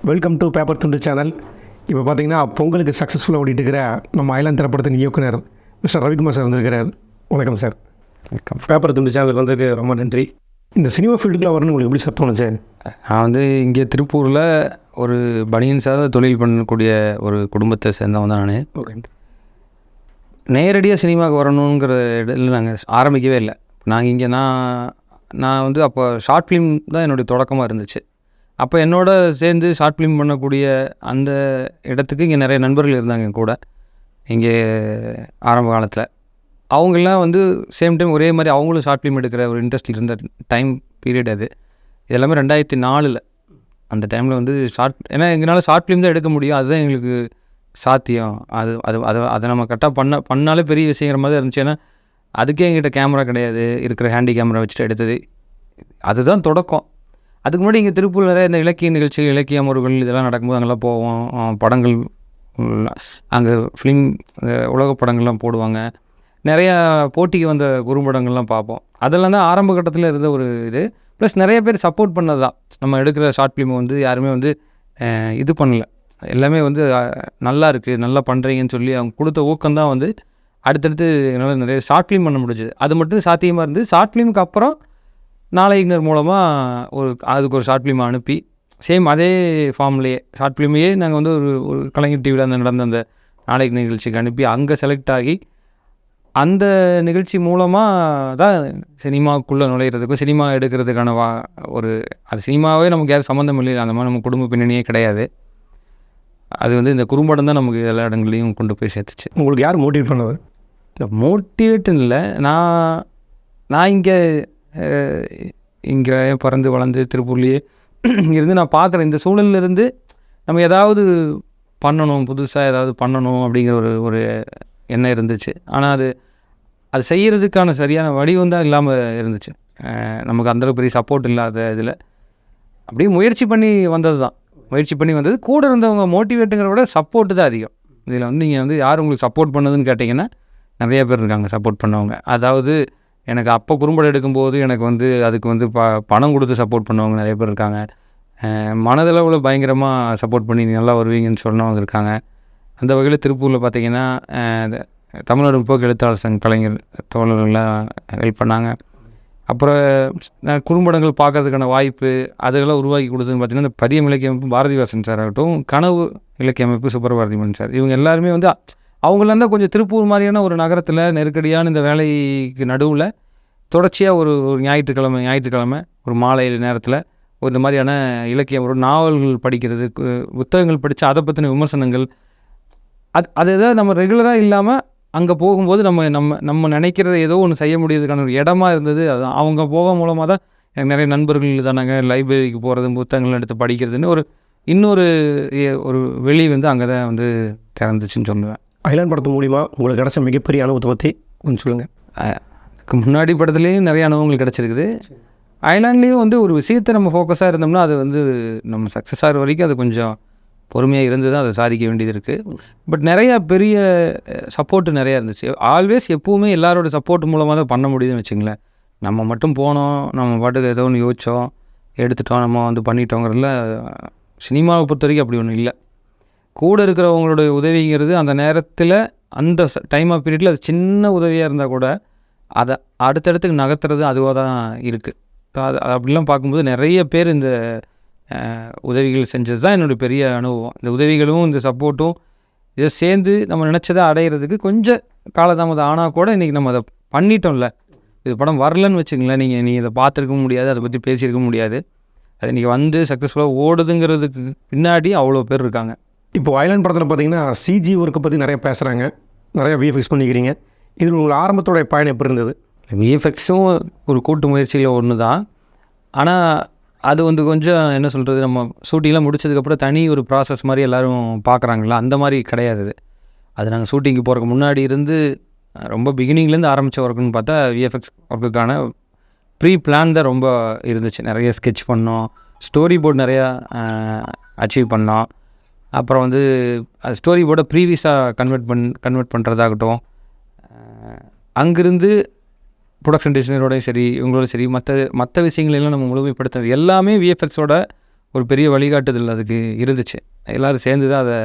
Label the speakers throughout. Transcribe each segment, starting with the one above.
Speaker 1: Welcome to paper துண்டு channel. இப்போ பார்த்தீங்கன்னா பொங்கலுக்கு சக்ஸஸ்ஃபுல்லாக ஓடிட்டு இருக்கிற நம்ம ஐலாண்ட் திரைப்படத்தின் இயக்குனர் மிஸ்டர் ரவிக்குமார் சார் வந்திருக்கிறார். வணக்கம் சார்.
Speaker 2: வணக்கம்.
Speaker 1: பேப்பர் துண்டு சேனலுக்கு வந்ததுக்கு ரொம்ப நன்றி. இந்த சினிமா ஃபீல்டுக்குள்ள வரணும் உங்களுக்கு எப்படி சார் தோணும் சார்?
Speaker 2: நான் இங்கே திருப்பூரில் ஒரு பனியன் சார்ந்த தொழில் பண்ணக்கூடிய ஒரு குடும்பத்தை சேர்ந்தவன் தான் நான்.
Speaker 1: ஓகே.
Speaker 2: நேரடியாக சினிமாவுக்கு வரணுங்கிற இடத்துல நாங்கள் ஆரம்பிக்கவே இல்லை. நாங்கள் இங்கே நான் அப்போ ஷார்ட் ஃபிலிம் தான் என்னுடைய தொடக்கமாக இருந்துச்சு. அப்போ என்னோட சேர்ந்து ஷார்ட் ஃபிலிம் பண்ணக்கூடிய அந்த இடத்துக்கு இங்கே நிறைய நண்பர்கள் இருந்தாங்க கூட. இங்கே ஆரம்ப காலத்தில் அவங்கெல்லாம் சேம் டைம் ஒரே மாதிரி அவங்களும் ஷார்ட் ஃபிலிம் எடுக்கிற ஒரு இன்ட்ரெஸ்ட் இருந்த டைம் பீரியட் அது. இதெல்லாமே 2004 அந்த டைமில் ஏன்னா எங்களால் ஷார்ட் ஃபிலிம் தான் எடுக்க முடியும், அதுதான் எங்களுக்கு சாத்தியம். அதை நம்ம கரெக்டாக பண்ணாலே பெரிய விஷயங்கிற மாதிரி இருந்துச்சு. ஏன்னா அதுக்கே எங்கிட்ட கேமரா கிடையாது, இருக்கிற ஹேண்டி கேமரா வச்சுட்டு எடுத்தது அதுதான் தொடக்கம். அதுக்கு முன்னாடி இங்கே திருப்பூர் நிறைய இந்த இலக்கிய நிகழ்ச்சிகள், இலக்கிய அமர்வுகள் இதெல்லாம் நடக்கும்போது அங்கெல்லாம் போவோம். படங்கள் அங்கே ஃபிலிம் உலக படங்கள்லாம் போடுவாங்க. நிறையா போட்டிக்கு வந்த குறும்படங்கள்லாம் பார்ப்போம். அதெல்லாம் தான் ஆரம்ப கட்டத்தில் இருந்த ஒரு இது. ப்ளஸ் நிறைய பேர் சப்போர்ட் பண்ணது தான். நம்ம எடுக்கிற ஷார்ட் ஃபிலிமை யாருமே இது பண்ணலை. எல்லாமே நல்லா இருக்குது, நல்லா பண்ணுறீங்கன்னு சொல்லி அவங்க கொடுத்த ஊக்கம்தான் அடுத்தடுத்து என்னால் நிறைய ஷார்ட் ஃபிலிம் பண்ண முடிஞ்சுது. அது மட்டும் சாத்தியமாக இருந்து ஷார்ட் ஃபிலிமுக்கு அப்புறம் நாளையினர் மூலமாக அதுக்கு ஒரு ஷார்ட் ஃபிலிம் அனுப்பி சேம் அதே ஃபார்ம்லேயே ஷார்ட் ஃபிலிமையே நாங்கள் ஒரு கலைஞர் டிவியில் நடந்த அந்த நாளைக்கு நிகழ்ச்சிக்கு அனுப்பி அங்கே செலக்ட் ஆகி அந்த நிகழ்ச்சி மூலமாக தான் சினிமாவுக்குள்ளே நுழையிறதுக்கும் சினிமா எடுக்கிறதுக்கான அது சினிமாவே நமக்கு யாரும் சம்மந்தம் இல்லை, அந்த மாதிரி நம்ம குடும்ப பின்னணியே கிடையாது. அது இந்த குறும்படம் தான் நமக்கு எல்லா இடங்களையும் கொண்டு போய் சேர்த்துச்சு.
Speaker 1: உங்களுக்கு யார் மோட்டிவேட் பண்ணது?
Speaker 2: இல்லை மோட்டிவேட்டுன்னு இல்லை, நான் இங்கே பிறந்து வளர்ந்து திருப்பூர்லேயே இருந்து நான் பார்க்குறேன். இந்த சூழலிருந்து நம்ம ஏதாவது பண்ணணும், புதுசாக ஏதாவது பண்ணணும் அப்படிங்கிற ஒரு எண்ணம் இருந்துச்சு. ஆனால் அது செய்கிறதுக்கான சரியான வடிவம் தான் இல்லாமல் இருந்துச்சு. நமக்கு அந்தளவுக்கு பெரிய சப்போர்ட் இல்லாத இதில் அப்படியே முயற்சி பண்ணி வந்தது கூட இருந்தவங்க மோட்டிவேட்டுங்கிற விட சப்போர்ட்டு தான் அதிகம். இதில் நீங்கள் யார் உங்களுக்கு சப்போர்ட் பண்ணதுன்னு கேட்டிங்கன்னா நிறைய பேர் இருக்காங்க சப்போர்ட் பண்ணவங்க. அதாவது எனக்கு அப்போ குறும்படம் எடுக்கும்போது எனக்கு அதுக்கு பணம் கொடுத்து சப்போர்ட் பண்ணவங்க நிறைய பேர் இருக்காங்க. மனதளவில் பயங்கரமாக சப்போர்ட் பண்ணி நல்லா வருவீங்கன்னு சொன்னவங்க இருக்காங்க. அந்த வகையில் திருப்பூரில் பார்த்திங்கன்னா தமிழ்நாடு முற்போக்கு எழுத்தாளர் சங்க கலைஞர் தோழர்கள்லாம் ஹெல்ப் பண்ணாங்க. அப்புறம் குறும்படங்கள் பார்க்கறதுக்கான வாய்ப்பு அதெல்லாம் உருவாக்கி கொடுத்ததுன்னு பார்த்திங்கன்னா இந்த பதியம் இலக்கிய அமைப்பு பாரதிவாசன் சார் ஆகட்டும், கனவு இலக்கிய அமைப்பு சுப்பிரபாரதிமன் சார், இவங்க எல்லாருமே அவங்களாம் தான் கொஞ்சம் திருப்பூர் மாதிரியான ஒரு நகரத்தில் நெருக்கடியான இந்த வேலைக்கு நடுவில் தொடர்ச்சியாக ஒரு ஞாயிற்றுக்கிழமை ஒரு மாலை நேரத்தில் இந்த மாதிரியான இலக்கியம் ஒரு நாவல்கள் படிக்கிறது, புத்தகங்கள் படித்து அதை பற்றின விமர்சனங்கள் அது எதாவது நம்ம ரெகுலராக இல்லாமல் அங்கே போகும்போது நம்ம நினைக்கிறத ஏதோ ஒன்று செய்ய முடியறதுக்கான ஒரு இடமா இருந்தது. அது அவங்க போக மூலமாக தான் எனக்கு நிறைய நண்பர்கள் தானாங்க. லைப்ரரிக்கு போகிறது, புத்தகங்கள் எடுத்து படிக்கிறதுன்னு இன்னொரு வெளி அங்கே தான் திறந்துச்சுன்னு சொல்லுவேன்.
Speaker 1: ஐலாண்ட் படத்து மூலிமா உங்களுக்கு கிடச்ச மிகப்பெரிய அனுபவத்தை பற்றி கொஞ்சம் சொல்லுங்கள்.
Speaker 2: அதுக்கு முன்னாடி படத்துலேயும் நிறைய அனுபவங்கள் கிடச்சிருக்குது. ஐலாண்ட்லேயும் ஒரு விஷயத்தை நம்ம ஃபோக்கஸாக இருந்தோம்னா அது நம்ம சக்ஸஸ் ஆகிற வரைக்கும் அது கொஞ்சம் பொறுமையாக இருந்து தான் அதை சாதிக்க வேண்டியது இருக்குது. பட் நிறையா பெரிய சப்போர்ட்டு நிறையா இருந்துச்சு. ஆல்வேஸ் எப்போவுமே எல்லாரோட சப்போர்ட் மூலமாக தான் பண்ண முடியுதுன்னு வச்சுங்களேன். நம்ம மட்டும் போனோம், நம்ம பாட்டுக்கு ஏதோ ஒன்று யோசித்தோம், எடுத்துட்டோம், நம்ம பண்ணிட்டோங்கிறதுல சினிமாவை பொறுத்த வரைக்கும் அப்படி ஒன்றும் இல்லை. கூட இருக்கிறவங்களோட உதவிங்கிறது அந்த நேரத்தில் அந்த டைம் ஆஃப் பீரியடில் அது சின்ன உதவியாக இருந்தால் கூட அதை அடுத்தடுத்துக்கு நகர்த்துறது அதுவாக தான் இருக்குது. அது அப்படிலாம் பார்க்கும்போது நிறைய பேர் இந்த உதவிகள் செஞ்சது தான் என்னுடைய பெரிய அனுபவம். இந்த உதவிகளும் இந்த சப்போர்ட்டும் இதை சேர்ந்து நம்ம நினச்சதை அடையிறதுக்கு கொஞ்சம் காலதாமதம் ஆனால் கூட இன்றைக்கி நம்ம அதை பண்ணிட்டோம்ல. இது படம் வரலன்னு வச்சுங்களேன், நீங்கள் இதை பார்த்துருக்க முடியாது, அதை பற்றி பேசியிருக்க முடியாது. அது இன்றைக்கி சக்ஸஸ்ஃபுல்லாக ஓடுதுங்கிறதுக்கு பின்னாடி அவ்வளோ பேர் இருக்காங்க.
Speaker 1: இப்போது ஐலாண்ட் படத்தில் பார்த்தீங்கன்னா சிஜி ஒர்க்கை பற்றி நிறைய பேசுகிறாங்க, நிறையா விஎஃப்எக்ஸ் பண்ணிக்கிறீங்க. இதில் உங்களுக்கு ஆரம்பத்தோடைய பயணம் எப்படி இருந்தது?
Speaker 2: விஎஃப்எக்ஸும் ஒரு கூட்டு முயற்சியில் ஒன்று தான். ஆனால் அது கொஞ்சம் என்ன சொல்கிறது, நம்ம ஷூட்டிங்லாம் முடிச்சதுக்கப்புறம் தனி ஒரு ப்ராசஸ் மாதிரி எல்லோரும் பார்க்குறாங்களா, அந்த மாதிரி கிடையாது. அது நாங்கள் ஷூட்டிங்கு போகிறதுக்கு முன்னாடி இருந்து ரொம்ப பிகினிங்லேருந்து ஆரம்பித்த ஒர்க்குன்னு பார்த்தா விஎஃப்எக்ஸ் ஒர்க்குக்கான ப்ரீ பிளான் தான் ரொம்ப இருந்துச்சு. நிறைய ஸ்கெட்ச் பண்ணோம், ஸ்டோரி போர்டு நிறையா அச்சீவ் பண்ணோம். அப்புறம் அது ஸ்டோரி போர்டை ப்ரீவியஸாக கன்வெர்ட் பண்ணுறதாகட்டும், அங்கேருந்து ப்ரொடக்ஷன் டிசைனரோடையும் சரி இவங்களோட சரி மற்ற விஷயங்களெல்லாம் நம்ம முழுமைப்படுத்துறது எல்லாமே விஎஃப்எக்ஸோட ஒரு பெரிய வழிகாட்டுதல் அதுக்கு இருந்துச்சு. எல்லோரும் சேர்ந்து தான் அதை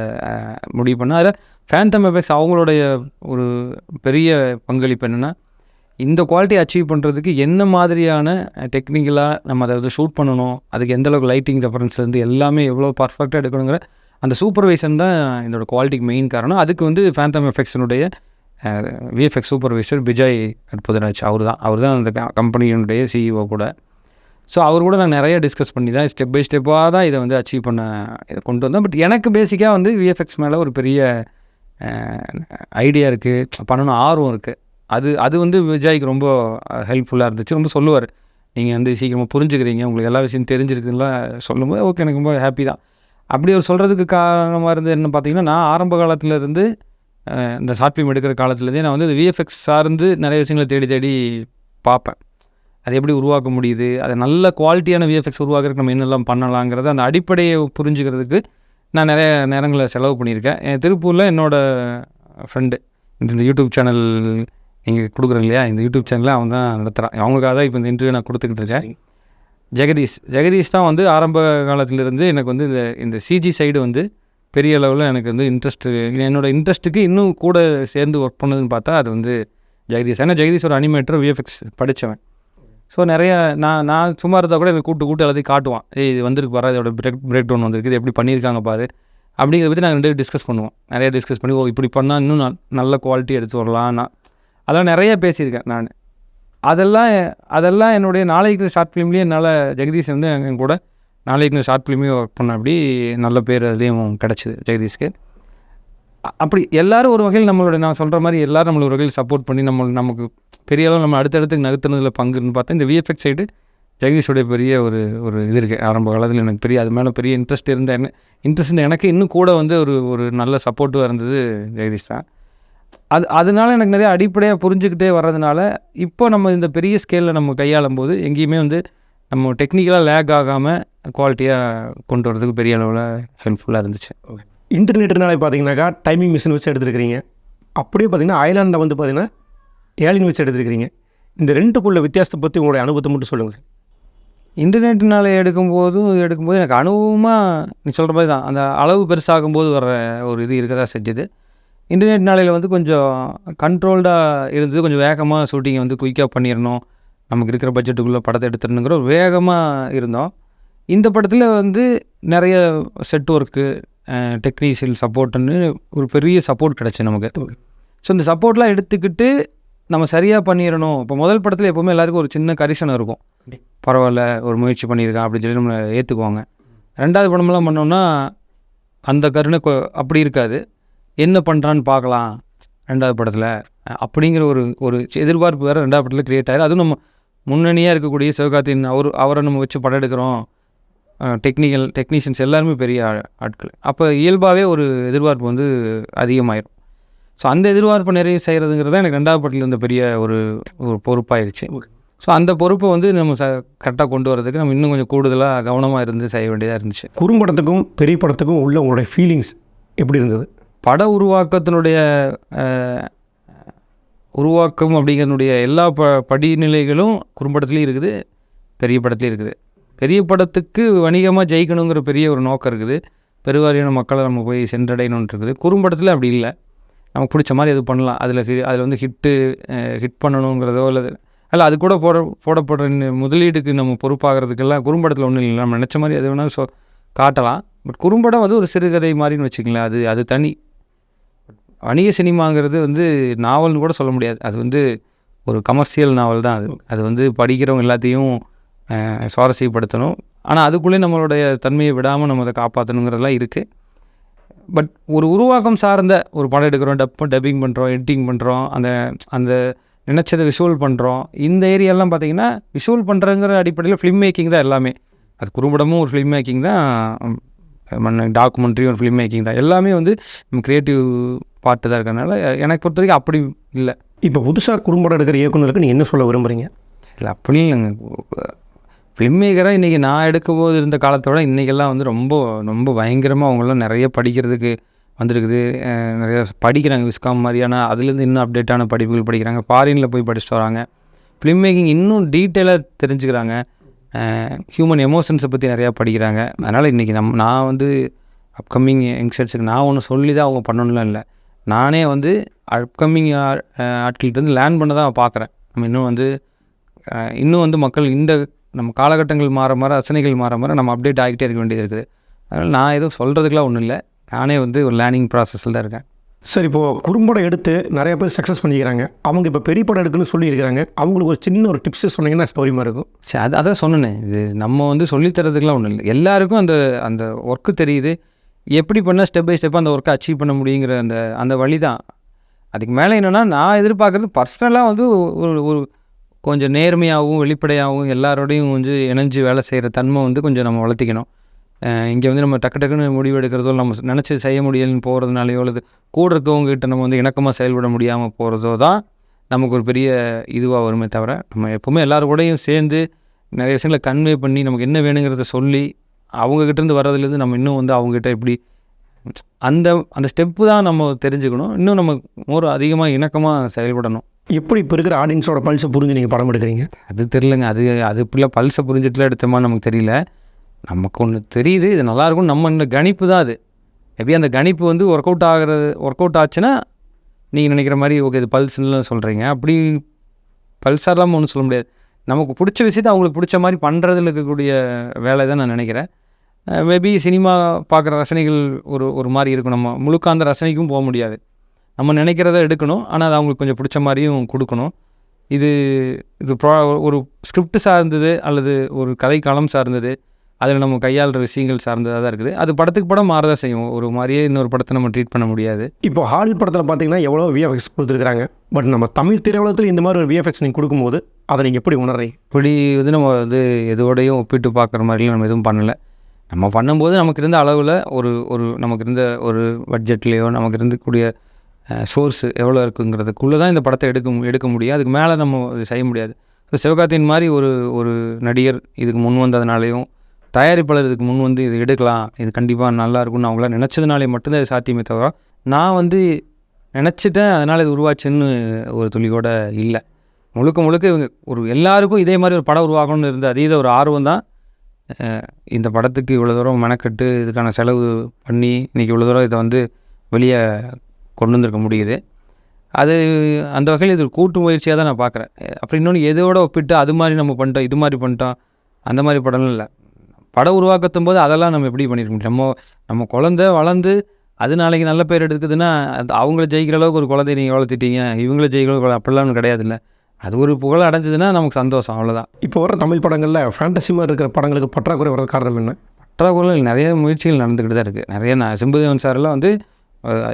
Speaker 2: முடிவு பண்ணால். அதில் ஃபேண்டம் எஃபெக்ட்ஸ் அவங்களுடைய ஒரு பெரிய பங்களிப்பு என்னென்னா, இந்த குவாலிட்டி அச்சீவ் பண்ணுறதுக்கு என்ன மாதிரியான டெக்னிக்கலாக நம்ம அதை வந்து ஷூட் பண்ணணும், அதுக்கு எந்தளவுக்கு லைட்டிங் ரெஃபரன்ஸ்லேருந்து எல்லாமே எவ்வளோ பர்ஃபெக்டாக எடுக்கணுங்கிற அந்த சூப்பர்வைசன் தான் இதோட குவாலிட்டிக்கு மெயின் காரணம். அதுக்கு வந்து ஃபேண்டம் எஃபெக்ட்ஸினுடைய விஎஃப்எக்ஸ் சூப்பர்வைசர் விஜய் அற்புதராஜ் அவர் தான் அந்த கம்பெனியினுடைய சிஇஓ கூட. ஸோ அவர் கூட நான் நிறைய டிஸ்கஸ் பண்ணி தான் ஸ்டெப் பை ஸ்டெப்பாக தான் இதை வந்து அச்சீவ் பண்ண இதை கொண்டு வந்தேன். பட் எனக்கு பேசிக்காக வந்து விஎஃப்எக்ஸ் மேலே ஒரு பெரிய ஐடியா இருக்குது, பண்ணணும் ஆர்வம் இருக்குது. அது வந்து விஜய்க்கு ரொம்ப ஹெல்ப்ஃபுல்லாக இருந்துச்சு. ரொம்ப சொல்லுவார், நீங்கள் வந்து சீக்கிரமாக புரிஞ்சுக்கிறீங்க, உங்களுக்கு எல்லா விஷயம் தெரிஞ்சிருக்குதுலாம் சொல்லும்போது ஓகே எனக்கு ரொம்ப ஹாப்பி தான். அப்படி அவர் சொல்கிறதுக்கு காரணமாக இருந்து என்ன பார்த்தீங்கன்னா, நான் ஆரம்ப காலத்துலேருந்து இந்த ஷார்ட் ஃபிலிம் எடுக்கிற காலத்துலேருந்தே நான் வந்து இந்த விஎஃப்எக்ஸ் சார்ந்து நிறைய விஷயங்களை தேடி பார்ப்பேன். அது எப்படி உருவாக்க முடியுது, அதை நல்ல குவாலிட்டியான விஎஃப்எக்ஸ் உருவாக்குறதுக்கு நம்ம என்னெல்லாம் பண்ணலாங்கிறத அந்த அடிப்படையை புரிஞ்சுக்கிறதுக்கு நான் நிறைய நேரங்களை செலவு பண்ணியிருக்கேன். என் திருப்பூரில் என்னோடய ஃப்ரெண்டு இந்த யூடியூப் சேனல் நீங்கள் கொடுக்குறீங்க இல்லையா, இந்த யூடியூப் சேனலில் அவன் தான் நடத்துகிறான். அவங்களுக்காக தான் இப்போ இந்த இன்டர்வியூ நான் கொடுத்துக்கிட்டு இருக்கேன். ஜெகதீஷ் தான் வந்து ஆரம்ப காலத்திலேருந்து எனக்கு வந்து இந்த சிஜி சைடு வந்து பெரிய அளவில் எனக்கு வந்து என்னோடய இன்ட்ரெஸ்ட்டுக்கு இன்னும் கூட சேர்ந்து ஒர்க் பண்ணதுன்னு பார்த்தா அது வந்து ஜெகதீஷ். ஏன்னா ஜெகதீஷ் ஒரு அனிமேட்டர், விஎஃப்எக்ஸ் படித்தவன். ஸோ நிறையா நான் சும்மா இருந்தால் கூட எனக்கு கூட்டு எல்லாத்தையும் காட்டுவான். இது வந்திருக்கு பாரு, இதோட பிரேக் டவுன் வந்திருக்கு, இது எப்படி பண்ணியிருக்காங்க பாரு அப்படிங்கிறத பற்றி நாங்கள் 2 பேரும் டிஸ்கஸ் பண்ணுவோம். நிறைய டிஸ்கஸ் பண்ணி இப்படி பண்ணால் இன்னும் நல்ல குவாலிட்டி எடுத்து வரலாம். அதெல்லாம் நிறைய பேசியிருக்கேன் நான். அதெல்லாம் என்னுடைய நாளைக்கு ஷார்ட் ஃபிலிம்லேயே என்னால் ஜெகதீஷ் வந்து என் கூட நாளைக்கு ஷார்ட் ஃபிலிமே ஒர்க் பண்ண அப்படி நல்ல பேர் அதுலேயும் கிடச்சிது ஜெகதீஷ்க்கு. அப்படி எல்லோரும் ஒரு வகையில் நான் சொல்கிற மாதிரி எல்லோரும் நம்மளை ஒரு வகையில் சப்போர்ட் பண்ணி நமக்கு பெரிய அளவு நம்ம அடுத்தடுத்து நகர்த்துனதில் பங்குன்னு பார்த்தா இந்த விஎஃப்எக்ஸ் சைடு ஜெகதீஷோடைய பெரிய ஒரு இது இருக்குது. ஆரம்ப காலத்தில் எனக்கு பெரிய அது மேலே பெரிய இன்ட்ரெஸ்ட் எனக்கு இன்னும் கூட வந்து ஒரு நல்ல சப்போர்ட்டாக இருந்தது ஜெகதீஷ் தான். அதனால எனக்கு நிறைய அடிப்படையாக புரிஞ்சுக்கிட்டே வர்றதுனால இப்போ நம்ம இந்த பெரிய ஸ்கேலில் நம்ம கையாளும் போது எங்கேயுமே வந்து நம்ம டெக்னிக்கலாக லேக் ஆகாமல் குவாலிட்டியாக கொண்டு வரதுக்கு பெரிய அளவில் ஹெல்ப்ஃபுல்லாக இருந்துச்சு.
Speaker 1: இன்டர்நெட்னாலே பார்த்தீங்கன்னாக்கா டைமிங் மிஷின் வச்சு எடுத்துருக்கிறீங்க. அப்படியே பார்த்தீங்கன்னா ஐலாண்டில் வந்து பார்த்தீங்கன்னா ஏலியன் வச்சு எடுத்துருக்கிறீங்க. இந்த 2க்குள்ள வித்தியாசத்தை பற்றி உங்களுடைய அனுபவத்தை மட்டும் சொல்லுங்கள் சார்.
Speaker 2: இன்டர்நெட்னால எடுக்கும்போது எனக்கு அனுபவமாக நீ சொல்கிற மாதிரி தான் அந்த அளவு பெருசாகும்போது வர ஒரு இது இருக்க தான் செஞ்சுது. இன்டர்நெட் நாளையில் வந்து கொஞ்சம் கண்ட்ரோல்டாக இருந்தது. கொஞ்சம் வேகமாக ஷூட்டிங்கை வந்து குயிக்காக பண்ணிடணும், நமக்கு இருக்கிற பட்ஜெட்டுக்குள்ளே படத்தை எடுத்துடணுங்கிற ஒரு வேகமாக இருந்தோம். இந்த படத்தில் வந்து நிறைய செட் ஒர்க்கு, டெக்னீஷியல் சப்போர்ட்டுன்னு ஒரு பெரிய சப்போர்ட் கிடச்சி நமக்கு. ஸோ இந்த சப்போர்ட்லாம் எடுத்துக்கிட்டு நம்ம சரியாக பண்ணிடணும். இப்போ முதல் படத்தில் எப்போவுமே எல்லாருக்கும் ஒரு சின்ன கரிசனம் இருக்கும், பரவாயில்ல ஒரு முயற்சி பண்ணியிருக்கான் அப்படின்னு சொல்லி நம்மளை ஏற்றுக்குவாங்க. 2வது படமெல்லாம் பண்ணோன்னா அந்த கருணை அப்படி இருக்காது. என்ன பண்ணுறான்னு பார்க்கலாம் 2வது படத்தில் அப்படிங்கிற ஒரு எதிர்பார்ப்பு வேறு 2வது படத்தில் க்ரியேட் ஆகிடும். அதுவும் நம்ம முன்னணியாக இருக்கக்கூடிய சிவகார்த்திகேயன் அவரை நம்ம வச்சு படம் எடுக்கிறோம், டெக்னீஷியன்ஸ் எல்லாருமே பெரிய ஆட்கள். அப்போ இயல்பாகவே ஒரு எதிர்பார்ப்பு வந்து அதிகமாகிடும். ஸோ அந்த எதிர்பார்ப்பு நிறைய செய்கிறதுங்கிறது எனக்கு 2வது படத்தில் இருந்த பெரிய ஒரு பொறுப்பாயிருச்சு. ஸோ அந்த பொறுப்பை வந்து நம்ம கரெக்டாக கொண்டு வரதுக்கு நம்ம இன்னும் கொஞ்சம் கூடுதலாக கவனமாக இருந்து செய்ய வேண்டியதாக இருந்துச்சு.
Speaker 1: குறும்படத்துக்கும் பெரிய படத்துக்கும் உள்ள உங்களுடைய ஃபீலிங்ஸ் எப்படி இருந்தது?
Speaker 2: பட உருவாக்கத்தினுடைய உருவாக்கம் அப்படிங்கிறனுடைய எல்லா படிநிலைகளும் குறும்படத்துலேயும் இருக்குது, பெரிய படத்துலேயும் இருக்குது. பெரிய படத்துக்கு வணிகமாக ஜெயிக்கணுங்கிற பெரிய ஒரு நோக்கம் இருக்குது, பெருவாரியான மக்களை நம்ம போய் சென்றடையணுன்ட்டு இருக்குது. குறும்படத்தில் அப்படி இல்லை, நமக்கு பிடிச்ச மாதிரி எது பண்ணலாம். அதில் வந்து ஹிட் பண்ணணுங்கிறதோ இல்லை அது கூட போடப்படுற முதலீடுக்கு நம்ம பொறுப்பாகிறதுக்கெல்லாம் குறும்படத்தில் ஒன்றும் இல்லை. நம்ம நினச்ச மாதிரி எது வேணாலும் காட்டலாம். பட் குறும்படம் வந்து ஒரு சிறுகதை மாதிரின்னு வச்சுக்கலாம். அது தனி. வணிக சினிமாங்கிறது வந்து நாவல்னு கூட சொல்ல முடியாது, அது வந்து ஒரு கமர்ஷியல் நாவல் தான். அது வந்து படிக்கிறவங்க எல்லாத்தையும் சுவாரஸ்யப்படுத்தணும். ஆனால் அதுக்குள்ளே நம்மளுடைய தன்மையை விடாமல் நம்ம அதை காப்பாற்றணுங்கிறதெல்லாம் இருக்குது. பட் ஒரு உருவாக்கம் சார்ந்த ஒரு படம் எடுக்கிறோம், டப்பிங் பண்ணுறோம், எடிட்டிங் பண்ணுறோம், அந்த நினச்சதை விஷுவல் பண்ணுறோம். இந்த ஏரியாலாம் பார்த்திங்கன்னா விஷுவல் பண்ணுறங்கிற அடிப்படையில் ஃபிலிம் மேக்கிங் தான் எல்லாமே. அது குறும்படமும் ஒரு ஃபிலிம் மேக்கிங் தான், டாக்குமெண்ட்ரியும் ஒரு ஃபிலிம் மேக்கிங் தான். எல்லாமே வந்து நம்ம க்ரியேட்டிவ் பார்ட்டு தான் இருக்கிறதுனால எனக்கு பொறுத்த வரைக்கும் அப்படி இல்லை.
Speaker 1: இப்போ புதுசாக குறும்படம் எடுக்கிற இயக்குனருக்கு நீங்கள் என்ன சொல்ல விரும்புகிறீங்க?
Speaker 2: இல்லை அப்படி இல்லைங்க. ஃபிலிம் மேக்கராக இன்றைக்கி நான் எடுக்கும்போது இருந்த காலத்தோட இன்றைக்கெல்லாம் வந்து ரொம்ப ரொம்ப பயங்கரமாக அவங்களாம் நிறைய படிக்கிறதுக்கு வந்துருக்குது. நிறைய படிக்கிறாங்க, விஸ்காம் மாதிரியான அதுலேருந்து இன்னும் அப்டேட்டான படிப்புகள் படிக்கிறாங்க, ஃபாரினில் போய் படிச்சுட்டு வராங்க. ஃபிலிம் மேக்கிங் இன்னும் டீட்டெயிலாக தெரிஞ்சுக்கிறாங்க. ஹியூமன் எமோஷன்ஸை பற்றி நிறையா படிக்கிறாங்க. அதனால் இன்றைக்கி நான் வந்து அப்கமிங் யங்ஸ்டர்ஸுக்கு நான் ஒன்று சொல்லி தான் அவங்க பண்ணணும்லாம் இல்லை. நானே வந்து அப்கமிங் ஆட்கள்கிட்ட வந்து லேர்ன் பண்ண தான் பார்க்குறேன். நம்ம இன்னும் வந்து மக்கள் நம்ம காலகட்டங்கள் மாற மாற ரசனைகள் மாற மாற நம்ம அப்டேட் ஆகிட்டே இருக்க வேண்டியது இருக்குது. அதனால் நான் எதுவும் சொல்கிறதுக்குலாம் ஒன்றும் இல்லை. நானே வந்து ஒரு லேர்னிங் ப்ராசஸில் தான் இருக்கேன்.
Speaker 1: சார், இப்போது குறும்படம் எடுத்து நிறைய பேர் சக்ஸஸ் பண்ணிக்கிறாங்க. அவங்க இப்போ பெரிய படம் எடுக்குன்னு சொல்லியிருக்கிறாங்க. அவங்களுக்கு ஒரு சின்ன ஒரு டிப்ஸு சொன்னீங்கன்னா ஸ்டோரிமாக இருக்கும்.
Speaker 2: சரி, அதான் சொன்னேன். இது நம்ம வந்து சொல்லித்தரதுக்குலாம் ஒன்றும் இல்லை. எல்லாருக்கும் அந்த ஒர்க்கு தெரியுது. எப்படி பண்ணால் ஸ்டெப் பை ஸ்டெப்பாக அந்த ஒர்க்கை அச்சீவ் பண்ண முடியுங்கிற அந்த வழி தான். அதுக்கு மேலே என்னென்னா, நான் எதிர்பார்க்குறது பர்சனலாக வந்து ஒரு கொஞ்சம் நேர்மையாகவும் வெளிப்படையாகவும் எல்லாரோடையும் வந்து இணைஞ்சு வேலை செய்கிற தன்மை வந்து கொஞ்சம் நம்ம வளர்த்திக்கணும். இங்கே வந்து நம்ம டக்குன்னு முடிவு எடுக்கிறதோ, நம்ம நினச்சி செய்ய முடியலன்னு போகிறதுனாலையோ, அல்லது கூட இருக்கவங்ககிட்ட நம்ம வந்து இணக்கமாக செயல்பட முடியாமல் போகிறதோ தான் நமக்கு ஒரு பெரிய இதுவாக வருமே தவிர, நம்ம எப்போவுமே எல்லாரும் கூடயும் சேர்ந்து நிறைய விஷயங்களை கன்வே பண்ணி நமக்கு என்ன வேணுங்கிறத சொல்லி அவங்ககிட்டேருந்து வர்றதுலேருந்து நம்ம இன்னும் வந்து அவங்ககிட்ட எப்படி அந்த ஸ்டெப்பு தான் நம்ம தெரிஞ்சுக்கணும். இன்னும் நம்ம அதிகமாக இணக்கமாக செயல்படணும்.
Speaker 1: எப்படி இப்போ இருக்கிற ஆடியன்ஸோட பல்ஸை புரிஞ்சு நீங்கள் படம் எடுக்கிறீங்க?
Speaker 2: அது தெரிலங்க. அது இப்படிலாம் பல்ஸை புரிஞ்சுட்டுலாம் எடுத்தோமா நமக்கு தெரியல. நமக்கு ஒன்று தெரியுது, இது நல்லாயிருக்கும். நம்ம இந்த கணிப்பு தான் அது. எப்படி அந்த கணிப்பு வந்து ஒர்க் அவுட் ஆச்சுன்னா நீங்கள் நினைக்கிற மாதிரி ஓகே இது பல்ஸ்ன்னு சொல்கிறீங்க. அப்படி பல்ஸாரெலாம் ஒன்றும் சொல்ல முடியாது. நமக்கு பிடிச்ச விஷயத்தை அவங்களுக்கு பிடிச்ச மாதிரி பண்ணுறதுல இருக்கக்கூடிய வேலை தான் நான் நினைக்கிறேன். மேபி சினிமா பார்க்குற ரசனைகள் ஒரு மாதிரி இருக்கும். நம்ம முழுக்க அந்த ரசனைக்கும் போக முடியாது. நம்ம நினைக்கிறத எடுக்கணும், ஆனால் அது அவங்களுக்கு கொஞ்சம் பிடிச்ச மாதிரியும் கொடுக்கணும். இது ஒரு ஸ்கிரிப்ட் சார்ந்தது அல்லது ஒரு கதை களம் சார்ந்தது, அதில் நம்ம கையாளுற விஷயங்கள் சார்ந்ததாக தான் இருக்குது. அது படத்துக்கு படம் மாறதான் செய்யும். ஒரு மாதிரியே இன்னொரு படத்தை நம்ம ட்ரீட் பண்ண முடியாது.
Speaker 1: இப்போ ஹாலிவுட் படத்தில் பார்த்தீங்கன்னா எவ்வளோ விஎஃப்எக்ஸ் கொடுத்துருக்காங்க. பட் நம்ம தமிழ் திரையுலகத்தில் இந்த மாதிரி ஒரு விஎஃப்எக்ஸ் நீங்கள் கொடுக்கும்போது அதை நீங்கள் எப்படி உணர்றீங்க?
Speaker 2: இப்படி வந்து நம்ம வந்து எதோடையும் ஒப்பிட்டு பார்க்குற மாதிரிலாம் நம்ம எதுவும் பண்ணலை. நம்ம பண்ணும்போது நமக்கு இருந்த அளவில் ஒரு நமக்கு இருந்த ஒரு பட்ஜெட்லேயோ நமக்கு இருந்தக்கூடிய சோர்ஸு எவ்வளோ இருக்குங்கிறதுக்குள்ளே தான் இந்த படத்தை எடுக்க முடியும். அதுக்கு மேலே நம்ம செய்ய முடியாது. ஸோ சிவகார்த்தியின் மாதிரி ஒரு நடிகர் இதுக்கு முன் வந்ததுனாலையும், தயாரிப்பாளர் இதுக்கு முன் வந்து இது எடுக்கலாம், இது கண்டிப்பாக நல்லாயிருக்கும்னு அவங்கள நினச்சதுனாலே மட்டும்தான் இது சாத்தியமே தவிர, நான் வந்து நினச்சிட்டேன் அதனால் இது உருவாச்சுன்னு ஒரு துளி கூட இல்லை. முழுக்க இவங்க எல்லாருக்கும் இதே மாதிரி ஒரு படம் உருவாக்கணும்னு இருந்த அதீத ஒரு ஆர்வம் தான் இந்த படத்துக்கு இவ்வளோ தூரம் மெனக்கட்டு இதுக்கான செலவு பண்ணி இன்றைக்கி இவ்வளோ தூரம் இதை வந்து வெளியே கொண்டு வந்திருக்க முடியுது. அது அந்த வகையில் இது ஒரு கூட்டு முயற்சியாக தான் நான் பார்க்குறேன். அப்புறம் இன்னொன்று எதோட ஒப்பிட்டு அது மாதிரி நம்ம பண்ணிட்டோம், இது மாதிரி பண்ணிட்டோம், அந்த மாதிரி படம்லாம் இல்லை. படம் உருவாக்கத்தும் போது அதெல்லாம் நம்ம எப்படி பண்ணியிருக்க முடியும்? நம்ம குழந்தை வளர்ந்து அது நாளைக்கு நல்ல பேர் எடுக்குதுன்னா, அது அவங்கள ஜெயிக்கிற அளவுக்கு ஒரு குழந்தைய நீங்கள் வளர்த்திட்டீங்க, இவங்கள ஜெயிக்கிற அளவுக்கு அப்படிலாம் ஒன்றும் கிடையாது. இல்லை, அது ஒரு புகழ் அடைஞ்சதுன்னா நமக்கு சந்தோஷம், அவ்வளோதான்.
Speaker 1: இப்போ வர தமிழ் படங்களில் ஃபேண்டசி மாதிரி இருக்கிற படங்களுக்கு பற்றாக்குறை வர காரணம் என்ன?
Speaker 2: பற்றாக்குறை நிறைய முயற்சிகள் நடந்துக்கிட்டு தான் இருக்குது. நிறைய சிம்புதேவன் சாரெல்லாம் வந்து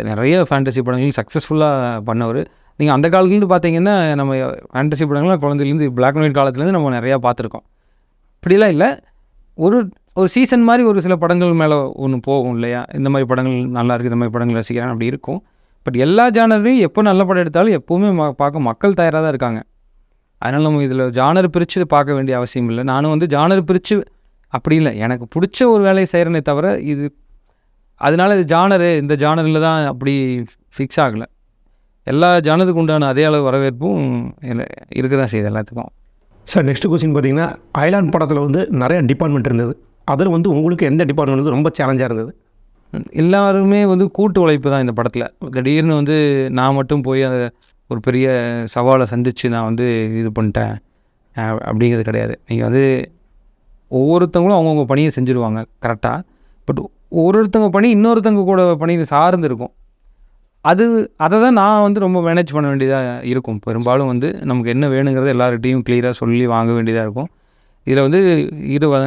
Speaker 2: நிறைய ஃபேண்டசி படங்கள் சக்ஸஸ்ஃபுல்லாக பண்ணவர். நீங்கள் அந்த காலத்துலேருந்து பார்த்தீங்கன்னா நம்ம ஃபேண்டசி படங்கள்லாம் குழந்தைலேருந்து பிளாக் அண்ட் ஒயிட் காலத்துலேருந்து நம்ம நிறையா பார்த்துருக்கோம். இப்படிலாம் இல்லை, ஒரு சீசன் மாதிரி ஒரு சில படங்கள் மேலே ஒன்று போகும் இல்லையா? இந்த மாதிரி படங்கள் நல்லாயிருக்கு, இந்த மாதிரி படங்கள் ரசிக்கிறாங்க, அப்படி இருக்கும். பட் எல்லா ஜானரையும் எப்போ நல்ல படம் எடுத்தாலும் எப்போவுமே பார்க்க மக்கள் தயாராக தான் இருக்காங்க. அதனால் நம்ம இதில் ஜானர் பிரித்து பார்க்க வேண்டிய அவசியம் இல்லை. நானும் வந்து ஜானர் பிரித்து அப்படி இல்லை, எனக்கு பிடிச்ச ஒரு வேலையை செய்கிறேனே தவிர இது அதனால் இது இந்த ஜானரில் தான் அப்படி ஃபிக்ஸ் ஆகலை. எல்லா ஜானருக்கு உண்டான அதே அளவு வரவேற்பும் இருக்க தான் செய்யுது எல்லாத்துக்கும்.
Speaker 1: சார், நெக்ஸ்ட் கொஸ்டின் பார்த்தீங்கன்னா, ஐலாண்ட் படத்தில் வந்து நிறைய டிபார்ட்மெண்ட் இருந்தது. அதில் வந்து உங்களுக்கு எந்த டிபார்ட்மெண்ட் வந்து ரொம்ப சேலஞ்சாக இருந்தது?
Speaker 2: எல்லாருமே வந்து கூட்டு உழைப்பு தான் இந்த படத்தில். திடீர்னு வந்து நான் மட்டும் போய் அந்த ஒரு பெரிய சவாலை சந்தித்து நான் வந்து இது பண்ணிட்டேன் அப்படிங்கிறது கிடையாது. நீங்கள் வந்து ஒவ்வொருத்தவங்களும் அவங்கவுங்க பணியை செஞ்சுருவாங்க கரெக்டாக. பட் ஒருத்தவங்க பணி இன்னொருத்தவங்க கூட பணி சார்ந்து இருக்கும். அதை தான் நான் வந்து ரொம்ப மேனேஜ் பண்ண வேண்டியதாக இருக்கும். பெரும்பாலும் வந்து நமக்கு என்ன வேணுங்கிறத எல்லார்கிட்டையும் கிளியராக சொல்லி வாங்க வேண்டியதாக இருக்கும். இதில் வந்து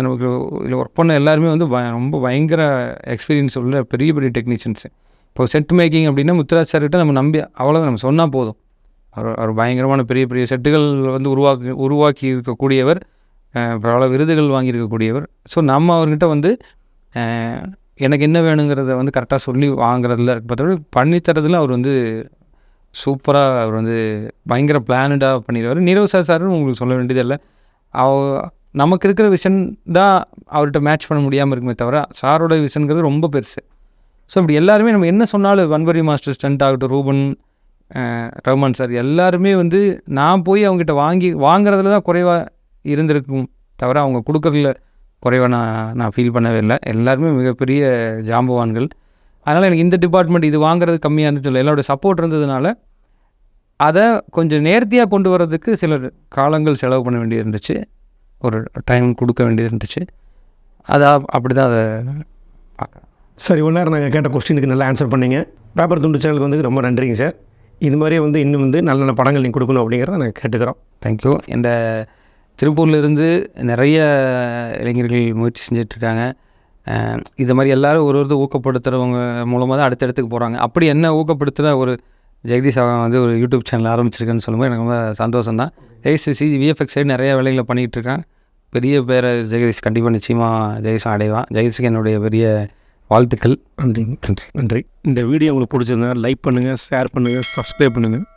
Speaker 2: நமக்கு இதில் ஒர்க் பண்ண எல்லாருமே வந்து ரொம்ப பயங்கர எக்ஸ்பீரியன்ஸ் உள்ள பெரிய பெரிய டெக்னீஷியன்ஸு. இப்போ செட் மேக்கிங் அப்படின்னா முத்துராஜ் சார்கிட்ட நம்ம நம்பி அவ்வளோதான் நம்ம சொன்னால் போதும். அவர் பயங்கரமான பெரிய பெரிய செட்டுகள் வந்து உருவாக்கி இருக்கக்கூடியவர், பல விருதுகள் வாங்கியிருக்கக்கூடியவர். ஸோ நம்ம அவர்கிட்ட வந்து எனக்கு என்ன வேணுங்கிறத வந்து கரெக்டாக சொல்லி வாங்குறதுல பார்த்தோட பண்ணித்தரதில் அவர் வந்து சூப்பராக அவர் வந்து பயங்கர பிளானடாக பண்ணிடுவார். நீரவ் சார்னு உங்களுக்கு சொல்ல வேண்டியதில்லை. நமக்கு இருக்கிற விஷன் தான் அவர்கிட்ட மேட்ச் பண்ண முடியாமல் இருக்குமே தவிர சாரோட விஷன்கிறது ரொம்ப பெருசு. ஸோ இப்படி எல்லாருமே நம்ம என்ன சொன்னாலும் வன்வரி மாஸ்டர் ஸ்டண்ட் ஆகட்டும், ரூபன், ரஹ்மான் சார் எல்லாருமே வந்து நான் போய் அவங்ககிட்ட வாங்குறதுல தான் குறைவாக இருந்திருக்கும் தவிர அவங்க கொடுக்கறதுல குறைவாக நான் ஃபீல் பண்ணவே இல்லை. எல்லாருமே மிகப்பெரிய ஜாம்பவான்கள். அதனால் எனக்கு இந்த டிபார்ட்மெண்ட் இது வாங்குறது கம்மியாக இருந்துச்சு இல்லை, எல்லாரோட சப்போர்ட் இருந்ததுனால அதை கொஞ்சம் நேர்த்தியாக கொண்டு வர்றதுக்கு சில காலங்கள் செலவு பண்ண வேண்டியது இருந்துச்சு, ஒரு டைம் கொடுக்க வேண்டியது இருந்துச்சு. அதை அப்படி தான் அதை பார்க்குறேன்.
Speaker 1: சார் இவ்வளோ நேரம் நாங்கள் கேட்ட கொஸ்டினுக்கு நல்லா ஆன்சர் பண்ணீங்க. பேப்பர் துண்டு சேனலுக்கு வந்து ரொம்ப நன்றிங்க சார். இது மாதிரியே வந்து இன்னும் வந்து நல்ல நல்ல படங்கள் நீங்கள் கொடுக்கணும் அப்படிங்கிறத நாங்கள் கேட்டுக்கிறோம்.
Speaker 2: தேங்க்யூ. இந்த திருப்பூர்லேருந்து நிறைய இளைஞர்கள் முயற்சி செஞ்சிட்ருக்காங்க. இது மாதிரி எல்லோரும் ஒரு ஊக்கப்படுத்துகிறவங்க மூலமாக தான் அடுத்த இடத்துக்கு போகிறாங்க. அப்படி என்ன ஊக்கப்படுத்துகிற ஒரு ஜெகதீஷ் அவன் வந்து ஒரு யூடியூப் சேனல் ஆரம்பிச்சிருக்கேன்னு சொல்லும்போது எனக்கு ரொம்ப சந்தோஷம் தான். ஜெகதீஷ் விஎஃப்எக்ஸ் சைடு நிறைய வேலைகளை பண்ணிகிட்ருக்கான். பெரிய பேரை ஜெகதீஷ் கண்டிப்பாக நிச்சயமாக ஜெகதீஷ் அடைவான். ஜெகதீஷுக்கு என்னுடைய பெரிய வாழ்த்துக்கள்.
Speaker 1: நன்றி. இந்த வீடியோ உங்களுக்கு பிடிச்சிருந்தா லைக் பண்ணுங்கள், ஷேர் பண்ணுங்கள், சப்ஸ்கிரைப் பண்ணுங்கள்.